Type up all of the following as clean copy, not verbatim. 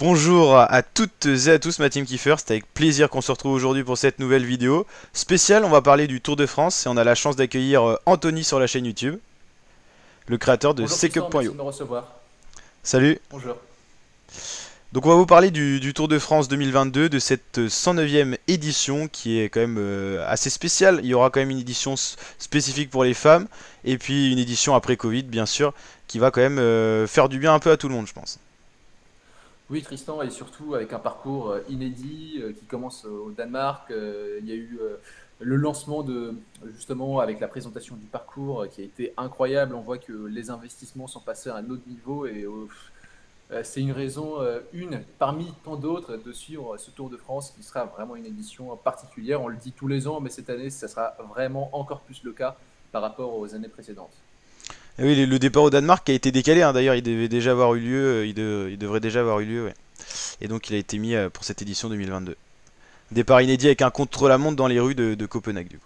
Bonjour à toutes et à tous, ma team Kiefer, c'est avec plaisir qu'on se retrouve aujourd'hui pour cette nouvelle vidéo spéciale. On va parler du Tour de France et on a la chance d'accueillir Anthony sur la chaîne YouTube, le créateur de Bonjour Tristan, merci Secup.io. de me recevoir. Salut. Bonjour. Donc on va vous parler du Tour de France 2022, de cette 109e édition qui est quand même assez spéciale. Il y aura quand même une édition spécifique pour les femmes et puis une édition après Covid bien sûr qui va quand même faire du bien un peu à tout le monde je pense. Oui Tristan, et surtout avec un parcours inédit qui commence au Danemark. Il y a eu le lancement justement avec la présentation du parcours qui a été incroyable. On voit que les investissements sont passés à un autre niveau et c'est une raison, une parmi tant d'autres, de suivre ce Tour de France qui sera vraiment une édition particulière. On le dit tous les ans, mais cette année, ça sera vraiment encore plus le cas par rapport aux années précédentes. Et oui, le départ au Danemark a été décalé, hein. D'ailleurs il devait déjà avoir eu lieu, il devrait déjà avoir eu lieu, ouais. Et donc il a été mis pour cette édition 2022. Départ inédit avec un contre-la-montre dans les rues de Copenhague du coup.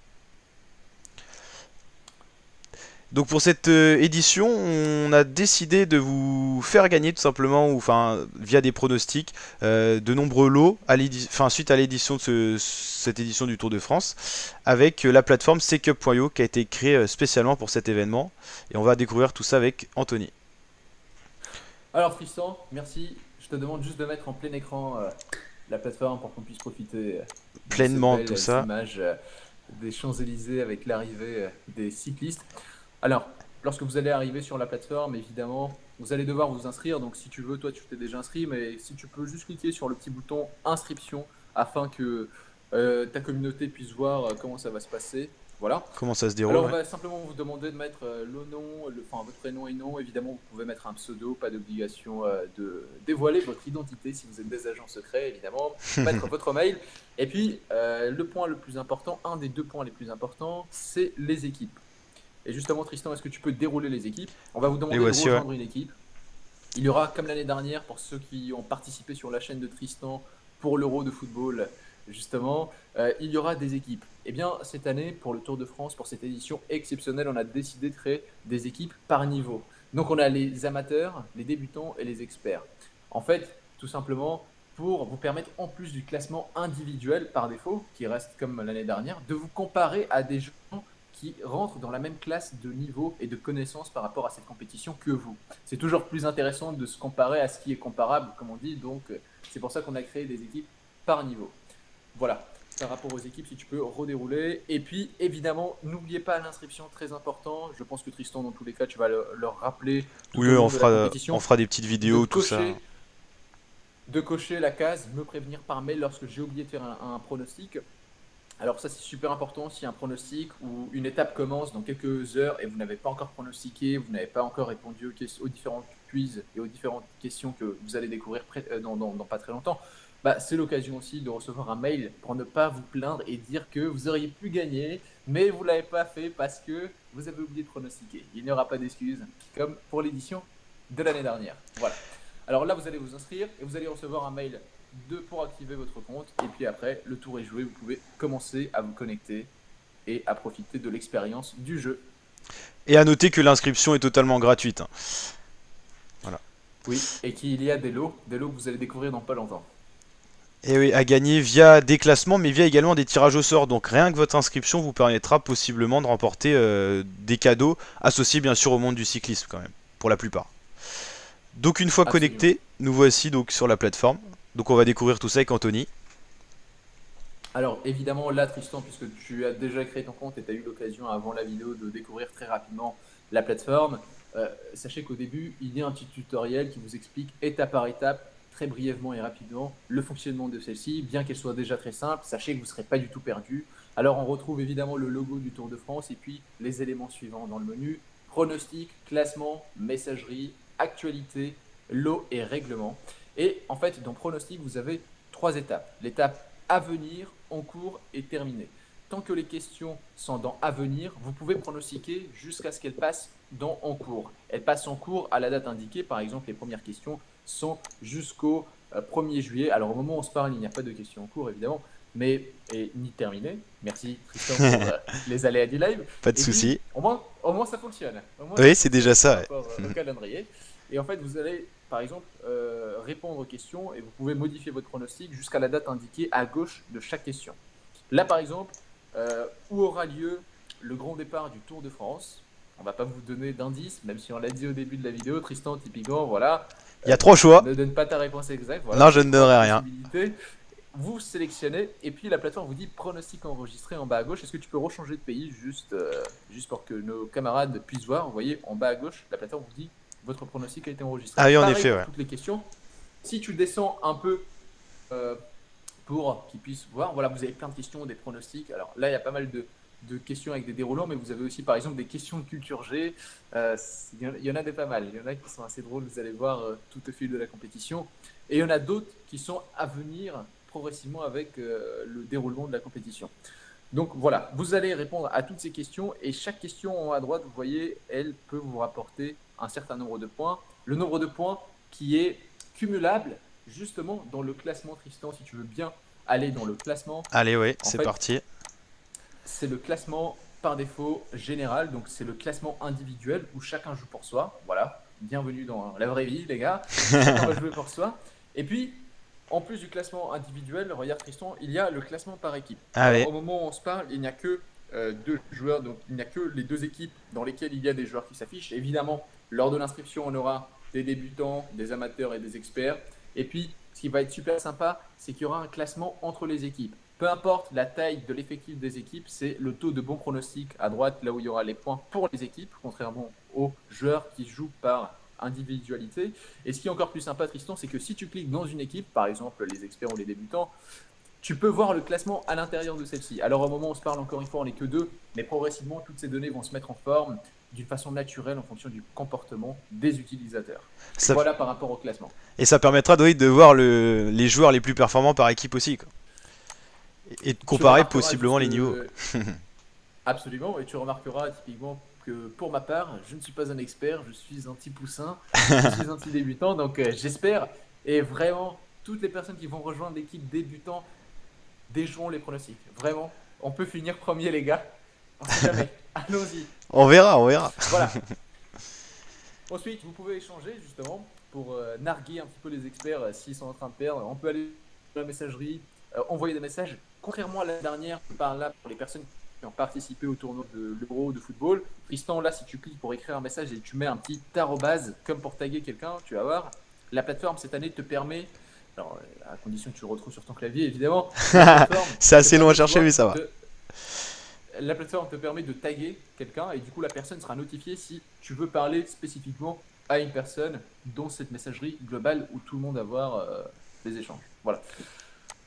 Donc pour cette édition, on a décidé de vous faire gagner tout simplement, ou enfin via des pronostics, de nombreux lots suite à l'édition de cette édition du Tour de France, avec la plateforme Secup.io qui a été créée spécialement pour cet événement. Et on va découvrir tout ça avec Anthony. Alors Tristan, merci. Je te demande juste de mettre en plein écran la plateforme pour qu'on puisse profiter de ces Pleinement tout belles ça. images des Champs-Élysées avec l'arrivée des cyclistes. Alors, lorsque vous allez arriver sur la plateforme, évidemment, vous allez devoir vous inscrire. Donc si tu veux, toi tu t'es déjà inscrit, mais si tu peux juste cliquer sur le petit bouton inscription afin que ta communauté puisse voir comment ça va se passer. Voilà. Comment ça se déroule, Alors, on ouais. va simplement vous demander de mettre le nom, enfin votre prénom et nom. Évidemment, vous pouvez mettre un pseudo, pas d'obligation de dévoiler votre identité si vous êtes des agents secrets, évidemment. Mettre votre mail. Et puis, le point le plus important, un des deux points les plus importants, c'est les équipes. Et justement, Tristan, est-ce que tu peux dérouler les équipes? On va vous Et demander de voici, ouais. rejoindre une équipe. Il y aura, comme l'année dernière, pour ceux qui ont participé sur la chaîne de Tristan pour l'Euro de football, justement, il y aura des équipes. Eh bien, cette année, pour le Tour de France, pour cette édition exceptionnelle, on a décidé de créer des équipes par niveau. Donc, on a les amateurs, les débutants et les experts. En fait, tout simplement, pour vous permettre, en plus du classement individuel par défaut, qui reste comme l'année dernière, de vous comparer à des gens qui rentrent dans la même classe de niveau et de connaissances par rapport à cette compétition que vous. C'est toujours plus intéressant de se comparer à ce qui est comparable, comme on dit, donc c'est pour ça qu'on a créé des équipes par niveau. Voilà, par rapport aux équipes, si tu peux redérouler. Et puis, évidemment, n'oubliez pas l'inscription, très important. Je pense que Tristan, dans tous les cas, tu vas leur rappeler tout Oui, au on long de la on compétition fera des petites de vidéos, tout ça. cocher, de cocher la case, me prévenir par mail lorsque j'ai oublié de faire un pronostic. Alors ça c'est super important, si un pronostic ou une étape commence dans quelques heures et vous n'avez pas encore pronostiqué, vous n'avez pas encore répondu aux différents quiz et aux différentes questions que vous allez découvrir dans pas très longtemps, bah, c'est l'occasion aussi de recevoir un mail pour ne pas vous plaindre et dire que vous auriez pu gagner, mais vous ne l'avez pas fait parce que vous avez oublié de pronostiquer. Il n'y aura pas d'excuses, comme pour l'édition de l'année dernière. Voilà. Alors là, vous allez vous inscrire et vous allez recevoir un mail pour activer votre compte. Et puis après, le tour est joué, vous pouvez commencer à vous connecter et à profiter de l'expérience du jeu. Et à noter que l'inscription est totalement gratuite, hein. Voilà. Oui, et qu'il y a des lots que vous allez découvrir dans pas longtemps. Et oui, à gagner via des classements, mais via également des tirages au sort. Donc rien que votre inscription vous permettra possiblement de remporter des cadeaux associés bien sûr au monde du cyclisme quand même, pour la plupart. Donc une fois Absolument. connecté, nous voici donc sur la plateforme. Donc on va découvrir tout ça avec Anthony. Alors évidemment, là, Tristan, puisque tu as déjà créé ton compte et tu as eu l'occasion avant la vidéo de découvrir très rapidement la plateforme, sachez qu'au début, il y a un petit tutoriel qui vous explique étape par étape, très brièvement et rapidement, le fonctionnement de celle-ci, bien qu'elle soit déjà très simple, sachez que vous ne serez pas du tout perdu. Alors on retrouve évidemment le logo du Tour de France et puis les éléments suivants dans le menu, pronostic, classement, messagerie, actualité, lot et règlement. Et en fait, dans pronostic, vous avez trois étapes. L'étape à venir, en cours et terminé. Tant que les questions sont dans à venir, vous pouvez pronostiquer jusqu'à ce qu'elles passent dans en cours. Elles passent en cours à la date indiquée. Par exemple, les premières questions sont jusqu'au 1er juillet. Alors, au moment où on se parle, il n'y a pas de questions en cours, évidemment, mais ni terminées. Merci, Tristan, pour les aléas du live. Pas de Et puis, souci. au moins, ça fonctionne. Au moins, ça Oui, c'est déjà fonctionne par ça, ouais. rapport au calendrier. Et en fait, vous allez, par exemple, répondre aux questions et vous pouvez modifier votre pronostic jusqu'à la date indiquée à gauche de chaque question. Là, par exemple, où aura lieu le grand départ du Tour de France? On va pas vous donner d'indices, même si on l'a dit au début de la vidéo. Tristan, typiquement, voilà, Il y a 3 choix. ne donne pas ta réponse exacte. Voilà, Non, je c'est ne 3 donnerai rien. possibilités. Vous sélectionnez et puis la plateforme vous dit pronostic enregistré en bas à gauche. Est-ce que tu peux rechanger de pays juste pour que nos camarades puissent voir? Vous voyez, en bas à gauche, la plateforme vous dit votre pronostic a été enregistré. Ah oui, en Pareil effet, pour ouais. toutes les questions. Si tu descends un peu pour qu'ils puissent voir, voilà, vous avez plein de questions, des pronostics. Alors là, il y a pas mal de questions avec des déroulants, mais vous avez aussi par exemple des questions de culture G. Il y en a des pas mal. Il y en a qui sont assez drôles, vous allez voir tout au fil de la compétition. Et il y en a d'autres qui sont à venir progressivement avec le déroulement de la compétition. Donc voilà, vous allez répondre à toutes ces questions et chaque question en haut à droite, vous voyez, elle peut vous rapporter un certain nombre de points. Le nombre de points qui est cumulable justement dans le classement. Tristan, si tu veux bien aller dans le classement. Allez, ouais, En c'est fait, parti. c'est le classement par défaut général, donc c'est le classement individuel où chacun joue pour soi. Voilà, bienvenue dans la vraie vie les gars, chacun va jouer pour soi. Et puis, en plus du classement individuel, regarde Tristan, il y a le classement par équipe. Alors Allez. au moment où on se parle, il n'y a que deux joueurs, donc il n'y a que les deux équipes dans lesquelles il y a des joueurs qui s'affichent. Évidemment, lors de l'inscription, on aura des débutants, des amateurs et des experts. Et puis, ce qui va être super sympa, c'est qu'il y aura un classement entre les équipes. Peu importe la taille de l'effectif des équipes, c'est le taux de bon pronostic à droite, là où il y aura les points pour les équipes, contrairement aux joueurs qui jouent par individualité. Et ce qui est encore plus sympa, Tristan, c'est que si tu cliques dans une équipe, par exemple les experts ou les débutants, tu peux voir le classement à l'intérieur de celle-ci. Alors au moment où on se parle, encore une fois, on n'est que deux, mais progressivement, toutes ces données vont se mettre en forme d'une façon naturelle en fonction du comportement des utilisateurs. Ça... Voilà par rapport au classement. Et ça permettra de voir les joueurs les plus performants par équipe aussi, quoi. Et de comparer possiblement les niveaux. Absolument, et tu remarqueras typiquement que pour ma part, je ne suis pas un expert, je suis un petit poussin, je suis un petit débutant, donc j'espère, et vraiment, toutes les personnes qui vont rejoindre l'équipe débutant déjoueront les pronostics. Vraiment, on peut finir premier les gars, on sait jamais, allons-y. On verra, on verra. Voilà. Ensuite, vous pouvez échanger justement pour narguer un petit peu les experts s'ils sont en train de perdre. On peut aller dans la messagerie, envoyer des messages. Contrairement à la dernière, je parle là pour les personnes qui ont participé au tournoi de l'Euro de football. Tristan, là, si tu cliques pour écrire un message et tu mets un petit arrobase comme pour taguer quelqu'un, tu vas voir, la plateforme cette année te permet, alors à condition que tu le retrouves sur ton clavier évidemment, c'est assez long à chercher, mais ça va. La plateforme te permet de taguer quelqu'un et du coup la personne sera notifiée si tu veux parler spécifiquement à une personne dans cette messagerie globale où tout le monde va voir les échanges. Voilà.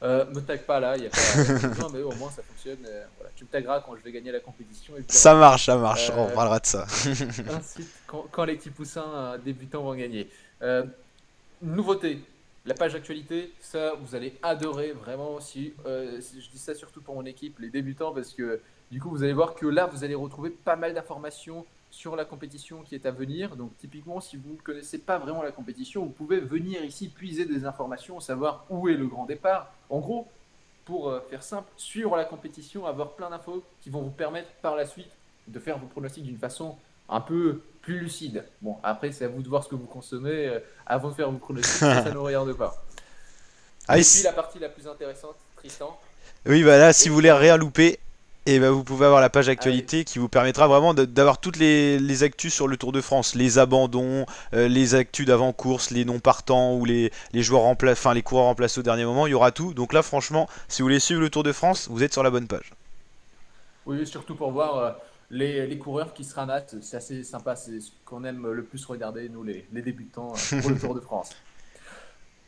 Me tag pas là, il n'y a pas besoin, mais au moins ça fonctionne. Voilà. Tu me tagueras quand je vais gagner la compétition. Et puis, ça marche, on parlera de ça. Ensuite, quand les petits poussins débutants vont gagner. Nouveauté, la page actualité, ça vous allez adorer vraiment. Si je dis ça surtout pour mon équipe, les débutants, parce que du coup vous allez voir que là vous allez retrouver pas mal d'informations sur la compétition qui est à venir. Donc typiquement, si vous ne connaissez pas vraiment la compétition, vous pouvez venir ici puiser des informations, savoir où est le grand départ. En gros, pour faire simple, suivre la compétition, avoir plein d'infos qui vont vous permettre par la suite de faire vos pronostics d'une façon un peu plus lucide. Bon, après, c'est à vous de voir ce que vous consommez avant de faire vos pronostics, ça ne regarde pas. Et puis la partie la plus intéressante, Tristan. Oui, bah là, si vous voulez rien louper, et bah vous pouvez avoir la page actualité qui vous permettra vraiment d'avoir toutes les actus sur le Tour de France, les abandons, les actus d'avant-course, les non-partants ou les joueurs enfin les coureurs remplacés au dernier moment, il y aura tout. Donc là franchement, si vous voulez suivre le Tour de France, vous êtes sur la bonne page. Oui, surtout pour voir les coureurs qui se ramassent, c'est assez sympa, c'est ce qu'on aime le plus regarder, nous les débutants, pour le Tour de France.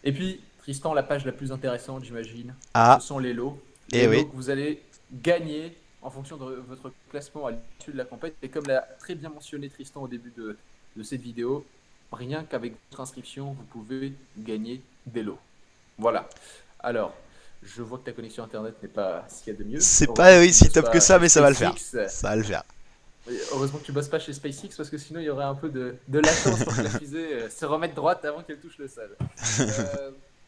Et puis, Tristan, la page la plus intéressante, j'imagine, ce sont les lots. Les lots que vous allez gagner en fonction de votre classement à l'issue de la compétition. Et comme l'a très bien mentionné Tristan au début de cette vidéo, rien qu'avec votre inscription, vous pouvez gagner des lots. Voilà. Alors, je vois que ta connexion internet n'est pas ce qu'il y a de mieux. C'est pas si top que ça, mais ça va le faire. Ça va le faire. Heureusement que tu bosses pas chez SpaceX parce que sinon il y aurait un peu de latence pour que la fusée se remette droite avant qu'elle touche le sol.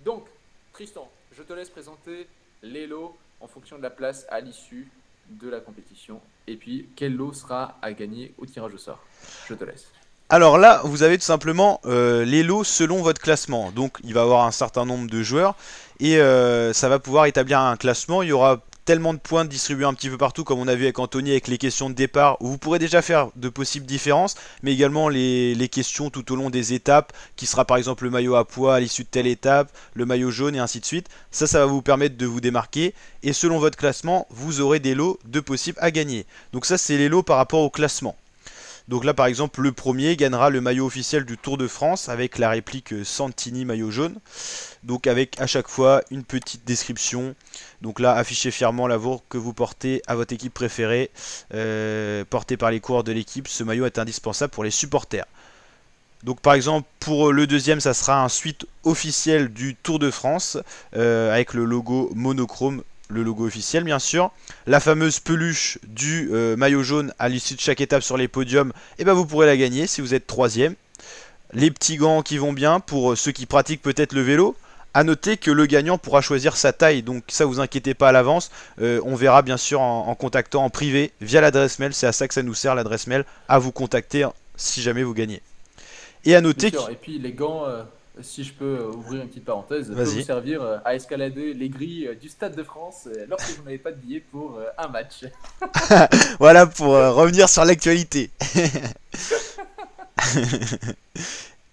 Donc, Tristan, je te laisse présenter les lots en fonction de la place à l'issue de la compétition. Et puis, quel lot sera à gagner au tirage au sort? Je te laisse. Alors là, vous avez tout simplement les lots selon votre classement. Donc il va y avoir un certain nombre de joueurs et ça va pouvoir établir un classement. Il y aura tellement de points distribués un petit peu partout, comme on a vu avec Anthony avec les questions de départ, où vous pourrez déjà faire de possibles différences, mais également les questions tout au long des étapes, qui sera par exemple le maillot à pois à l'issue de telle étape, le maillot jaune et ainsi de suite. Ça va vous permettre de vous démarquer, et selon votre classement, vous aurez des lots de possibles à gagner. Donc ça, c'est les lots par rapport au classement. Donc là par exemple le premier gagnera le maillot officiel du Tour de France avec la réplique Santini maillot jaune. Donc avec à chaque fois une petite description. Donc là affichez fièrement l'amour que vous portez à votre équipe préférée, porté par les coureurs de l'équipe. Ce maillot est indispensable pour les supporters. Donc par exemple pour le deuxième ça sera un suite officiel du Tour de France avec le logo monochrome, le logo officiel bien sûr. La fameuse peluche du maillot jaune à l'issue de chaque étape sur les podiums, et ben vous pourrez la gagner si vous êtes troisième. Les petits gants qui vont bien pour ceux qui pratiquent peut-être le vélo. A noter que le gagnant pourra choisir sa taille, donc ça vous inquiétez pas à l'avance. On verra bien sûr en contactant en privé via l'adresse mail, c'est à ça que ça nous sert l'adresse mail, à vous contacter si jamais vous gagnez. Et à Bien noter que... sûr. Et puis les gants, si je peux ouvrir une petite parenthèse, peuvent vous Vas-y. servir à escalader les grilles du Stade de France lorsque vous n'avez pas de billet pour un match. Voilà pour revenir sur l'actualité.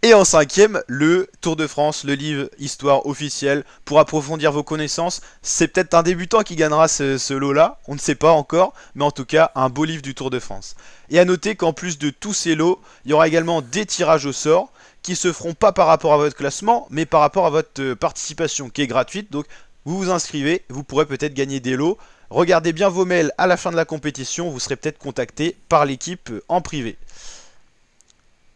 Et en cinquième, le Tour de France, le livre Histoire officielle. Pour approfondir vos connaissances, c'est peut-être un débutant qui gagnera ce lot-là, on ne sait pas encore, mais en tout cas, un beau livre du Tour de France. Et à noter qu'en plus de tous ces lots, il y aura également des tirages au sort qui se feront pas par rapport à votre classement, mais par rapport à votre participation qui est gratuite. Donc vous vous inscrivez, vous pourrez peut-être gagner des lots. Regardez bien vos mails à la fin de la compétition, vous serez peut-être contacté par l'équipe en privé.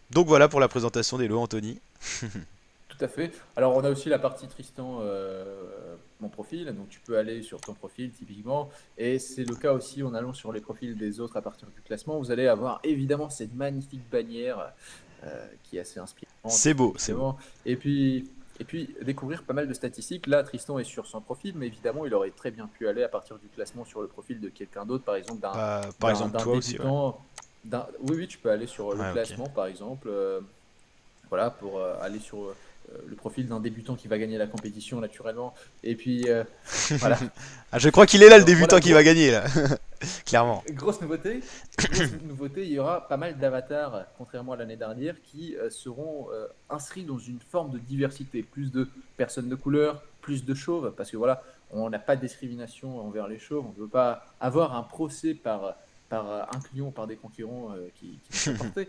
Donc voilà pour la présentation des lots, Anthony. Tout à fait. Alors, on a aussi la partie Tristan, mon profil. Donc, tu peux aller sur ton profil typiquement. Et c'est le cas aussi en allant sur les profils des autres à partir du classement. Vous allez avoir évidemment cette magnifique bannière qui est assez inspirante, C'est beau, c'est beau. évidemment. Et puis, découvrir pas mal de statistiques. Là, Tristan est sur son profil, mais évidemment, il aurait très bien pu aller à partir du classement sur le profil de quelqu'un d'autre, par exemple Par exemple d'un toi aussi, ouais. débutant. Oui, oui, tu peux aller sur le Ouais, ok. classement, par exemple. Voilà, pour aller sur le profil d'un débutant qui va gagner la compétition naturellement. Et puis, voilà. Ah, je crois qu'il est là le débutant Voilà, qui va gagner là. Clairement. grosse nouveauté, il y aura pas mal d'avatars, contrairement à l'année dernière, qui seront inscrits dans une forme de diversité. Plus de personnes de couleur, plus de chauves, parce que voilà, on n'a pas de discrimination envers les chauves, on ne veut pas avoir un procès par un client, par des concurrents qui nous sont portés.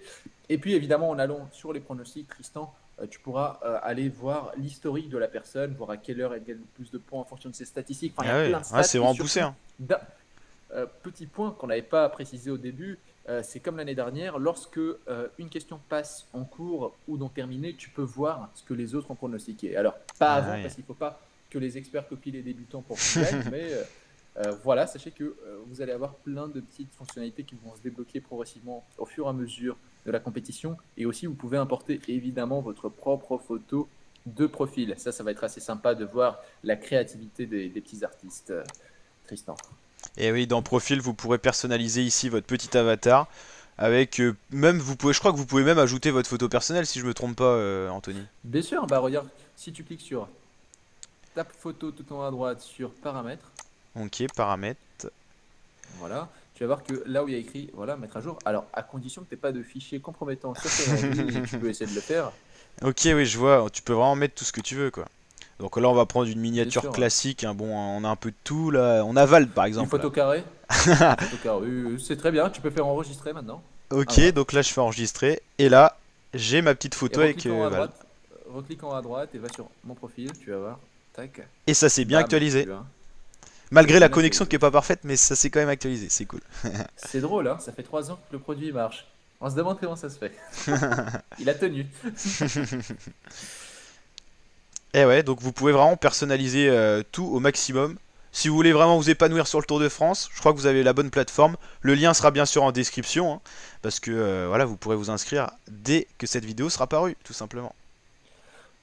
Et puis évidemment, en allant sur les pronostics, Tristan, tu pourras aller voir l'historique de la personne, voir à quelle heure elle gagne le plus de points en fonction de ses statistiques. Enfin, il y a Ah ouais, plein de ouais, stats. c'est Et vraiment poussé, surtout, hein. petit point qu'on n'avait pas précisé au début, c'est comme l'année dernière, lorsque une question passe en cours ou dans terminé, tu peux voir ce que les autres ont pronostiqué. Alors, pas Ah avant, ouais. parce qu'il ne faut pas que les experts copient les débutants pour qu'ils gagnent, mais voilà, sachez que vous allez avoir plein de petites fonctionnalités qui vont se débloquer progressivement au fur et à mesure de la compétition. Et aussi, vous pouvez importer évidemment votre propre photo de profil. Ça va être assez sympa de voir la créativité des petits artistes, Tristan. Et oui, dans Profil, vous pourrez personnaliser ici votre petit avatar. Avec même, vous pouvez, je crois que vous pouvez même ajouter votre photo personnelle si je me trompe pas, Anthony. Bien sûr, bah regarde, si tu cliques sur ta photo tout en haut à droite sur paramètres, Ok, paramètres. voilà, tu vas voir que là où il y a écrit, voilà, mettre à jour, alors à condition que tu n'aies pas de fichiers compromettants sur ton ordi, et tu peux essayer de le faire, Ok, oui, je vois. Tu peux vraiment mettre tout ce que tu veux, quoi. Donc là, on va prendre une bien miniature sûr. classique, hein. Bon, on a un peu de tout là. On a Val, par Une exemple, là. photo carrée, une photo carrée, c'est très bien, tu peux faire enregistrer maintenant. Ah Ok, voilà. donc là, je fais enregistrer. Et là, j'ai ma petite Et photo avec Val. reclique en haut à droite et va sur mon profil, tu vas voir, tac, Et ça s'est bien bam, actualisé. tu vois, c'est Malgré la bien connexion qui actualisé. est pas parfaite, mais ça s'est quand même actualisé. C'est cool. C'est drôle, hein, ça fait 3 ans que le produit marche. On se demande comment ça se fait. Il a tenu. Et ouais, donc vous pouvez vraiment personnaliser tout au maximum. Si vous voulez vraiment vous épanouir sur le Tour de France, je crois que vous avez la bonne plateforme. Le lien sera bien sûr en description, hein, parce que voilà, vous pourrez vous inscrire dès que cette vidéo sera parue, tout simplement.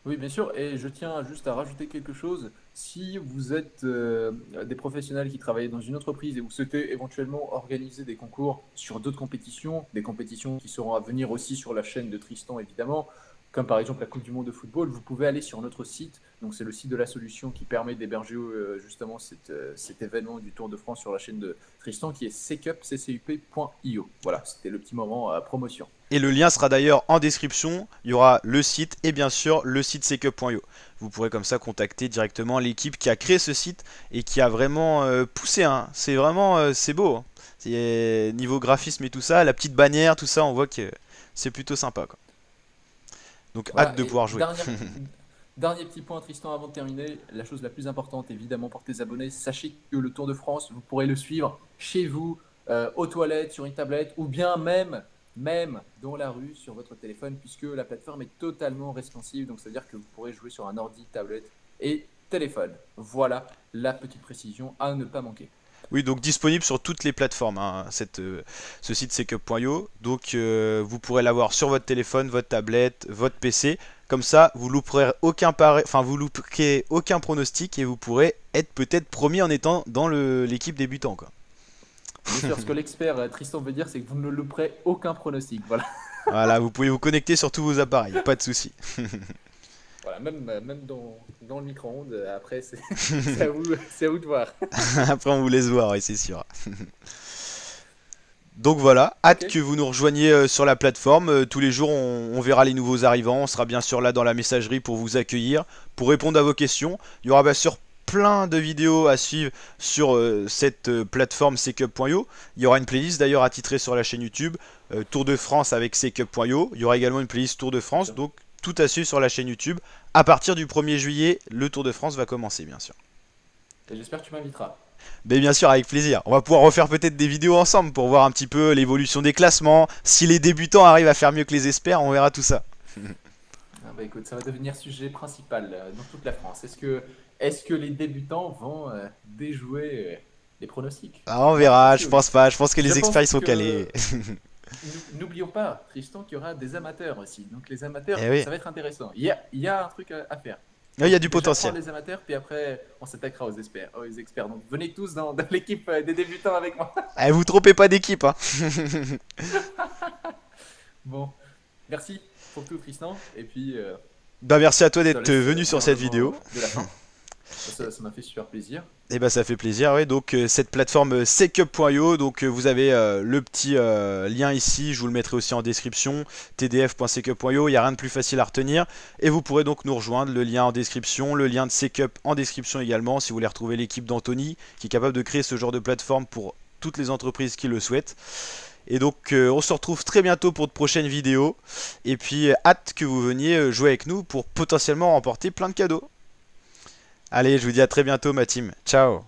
Oui, bien sûr. Et je tiens juste à rajouter quelque chose. Si vous êtes des professionnels qui travaillent dans une entreprise et vous souhaitez éventuellement organiser des concours sur d'autres compétitions, des compétitions qui seront à venir aussi sur la chaîne de Tristan évidemment, comme par exemple la Coupe du Monde de football, vous pouvez aller sur notre site. Donc c'est le site de la solution qui permet d'héberger justement cet événement du Tour de France sur la chaîne de Tristan qui est ccup.io. Voilà, c'était le petit moment promotion. Et le lien sera d'ailleurs en description. Il y aura le site et bien sûr le site ccup.io. Vous pourrez comme ça contacter directement l'équipe qui a créé ce site et qui a vraiment poussé. Hein. C'est vraiment c'est beau. Hein. Niveau graphisme et tout ça, la petite bannière, tout ça, on voit que c'est plutôt sympa. Quoi. Donc Voilà, hâte de pouvoir jouer. Dernier petit point, Tristan, avant de terminer, la chose la plus importante évidemment pour tes abonnés, sachez que le Tour de France, vous pourrez le suivre chez vous, aux toilettes, sur une tablette, ou bien même dans la rue, sur votre téléphone, puisque la plateforme est totalement responsive, donc c'est-à-dire que vous pourrez jouer sur un ordi, tablette et téléphone. Voilà la petite précision à ne pas manquer. Oui, donc disponible sur toutes les plateformes, hein, ce site ccup.io. Donc vous pourrez l'avoir sur votre téléphone, votre tablette, votre PC. Comme ça, vous louperez vous louperez aucun pronostic et vous pourrez être peut-être premier en étant dans l'équipe débutant, quoi. Bien sûr, ce que l'expert Tristan veut dire, c'est que vous ne louperez aucun pronostic. Voilà. Voilà, vous pouvez vous connecter sur tous vos appareils, pas de souci. Voilà, même dans le micro-ondes, après, c'est à vous de voir. Après, on vous laisse voir, oui, c'est sûr. Donc voilà, hâte Ok. que vous nous rejoigniez sur la plateforme. Tous les jours, on verra les nouveaux arrivants. On sera bien sûr là dans la messagerie pour vous accueillir, pour répondre à vos questions. Il y aura bien sûr plein de vidéos à suivre sur cette plateforme ccup.io. Il y aura une playlist d'ailleurs attitrée sur la chaîne YouTube Tour de France avec ccup.io. Il y aura également une playlist Tour de France, donc tout à suivre sur la chaîne YouTube. À partir du 1er juillet, le Tour de France va commencer bien sûr. Et j'espère que tu m'inviteras. Mais bien sûr, avec plaisir. On va pouvoir refaire peut-être des vidéos ensemble pour voir un petit peu l'évolution des classements. Si les débutants arrivent à faire mieux que les experts, on verra tout ça. Ah bah écoute, ça va devenir sujet principal dans toute la France. Est-ce que les débutants vont déjouer les pronostics? Ah, on Moi, je pense verra, que je oui. pense pas. Je pense que Je les experts pense ils sont calés. que n'oublions pas, Tristan, qu'il y aura des amateurs aussi. Donc les amateurs, Eh oui, ça va être intéressant. Il y a un truc à faire. il y Donc a du déjà prends potentiel. les amateurs, puis après on s'attaquera aux experts. Donc venez tous dans l'équipe des débutants avec moi. Eh, vous trompez pas d'équipe, hein. Bon, merci pour tout, Tristan. Et puis Bah merci à toi je te d'être laisse venu sur dire cette le mot vidéo. de la fin. Ça m'a fait super plaisir. Et bah ça fait plaisir, oui. Donc cette plateforme ccup.io, donc vous avez le petit lien ici, je vous le mettrai aussi en description, tdf.ccup.io, il n'y a rien de plus facile à retenir. Et vous pourrez donc nous rejoindre, le lien en description, le lien de Ccup en description également, si vous voulez retrouver l'équipe d'Anthony, qui est capable de créer ce genre de plateforme pour toutes les entreprises qui le souhaitent. Et donc on se retrouve très bientôt pour de prochaines vidéos. Et puis hâte que vous veniez jouer avec nous pour potentiellement remporter plein de cadeaux. Allez, je vous dis à très bientôt ma team. Ciao.